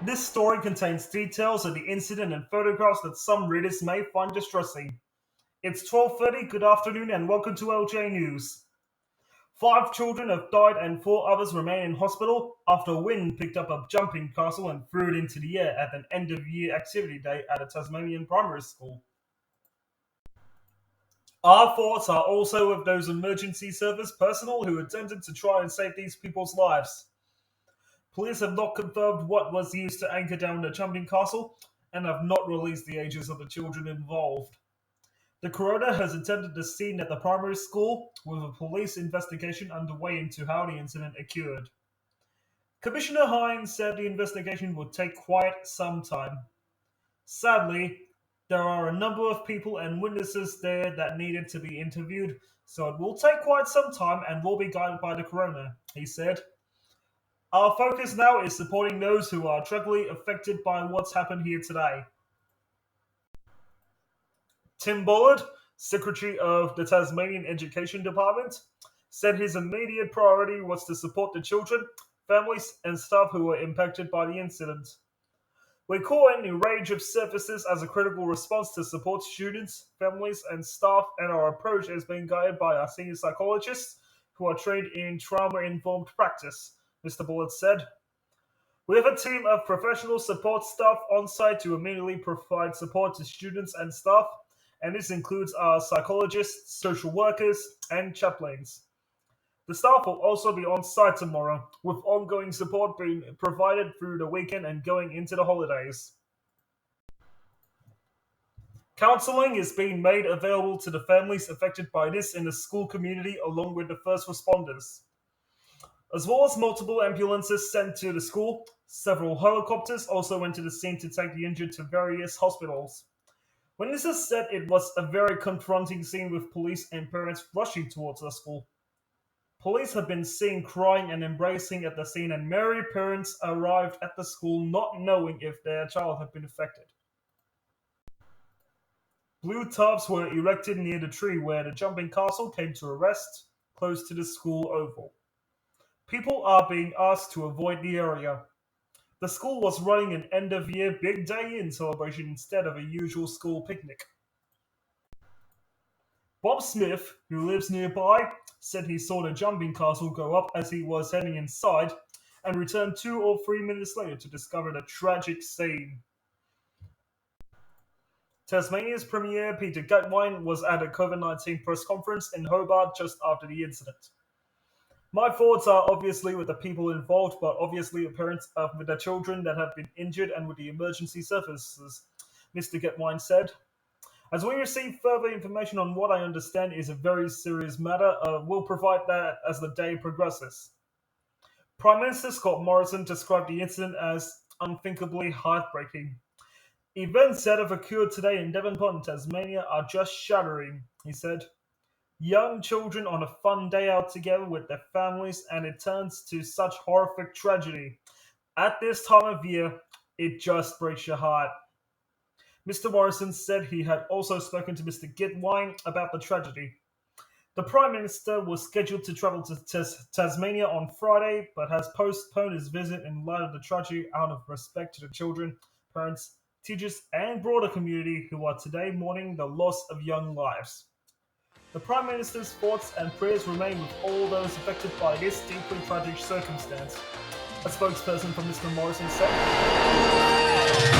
This story contains details of the incident and photographs that some readers may find distressing. It's 12:30. Good afternoon and welcome to LJ News. 5 children have died and 4 others remain in hospital after wind picked up a jumping castle and threw it into the air at an end-of-year activity day at a Tasmanian primary school. Our thoughts are also with those emergency service personnel who attempted to try and save these people's lives. Police have not confirmed what was used to anchor down the jumping castle and have not released the ages of the children involved. The coroner has attended the scene at the primary school with a police investigation underway into how the incident occurred. Commissioner Hine said the investigation would take quite some time. Sadly, there are a number of people and witnesses there that needed to be interviewed, so it will take quite some time and will be guided by the coroner, he said. Our focus now is supporting those who are directly affected by what's happened here today. Tim Bullard, Secretary of the Tasmanian Education Department, said his immediate priority was to support the children, families, and staff who were impacted by the incident. We call in a range of services as a critical response to support students, families, and staff, and our approach is being guided by our senior psychologists who are trained in trauma-informed practice, Mr. Bullard said. We have a team of professional support staff on site to immediately provide support to students and staff, and this includes our psychologists, social workers, and chaplains. The staff will also be on site tomorrow, with ongoing support being provided through the weekend and going into the holidays. Counseling is being made available to the families affected by this in the school community along with the first responders. As well as multiple ambulances sent to the school, several helicopters also went to the scene to take the injured to various hospitals. Witnesses said it was a very confronting scene with police and parents rushing towards the school. Police have been seen crying and embracing at the scene, and many parents arrived at the school not knowing if their child had been affected. Blue tarps were erected near the tree where the jumping castle came to a rest, close to the school oval. People are being asked to avoid the area. The school was running an end-of-year big day in celebration instead of a usual school picnic. Bob Smith, who lives nearby, said he saw the jumping castle go up as he was heading inside and returned 2 or 3 minutes later to discover the tragic scene. Tasmania's Premier Peter Gutwein was at a COVID-19 press conference in Hobart just after the incident. My thoughts are obviously with the people involved, but obviously the parents with the children that have been injured and with the emergency services, Mr. Gutwein said. As we receive further information on what I understand is a very serious matter, we'll provide that as the day progresses. Prime Minister Scott Morrison described the incident as unthinkably heartbreaking. Events that have occurred today in Devonport and Tasmania are just shattering, he said. Young children on a fun day out together with their families, and it turns to such horrific tragedy. At this time of year, it just breaks your heart. Mr. Morrison said he had also spoken to Mr. Gitwine about the tragedy. The Prime Minister was scheduled to travel to Tasmania on Friday, but has postponed his visit in light of the tragedy out of respect to the children, parents, teachers, and broader community who are today mourning the loss of young lives. The Prime Minister's thoughts and prayers remain with all those affected by this deeply tragic circumstance, a spokesperson for Mr. Morrison said.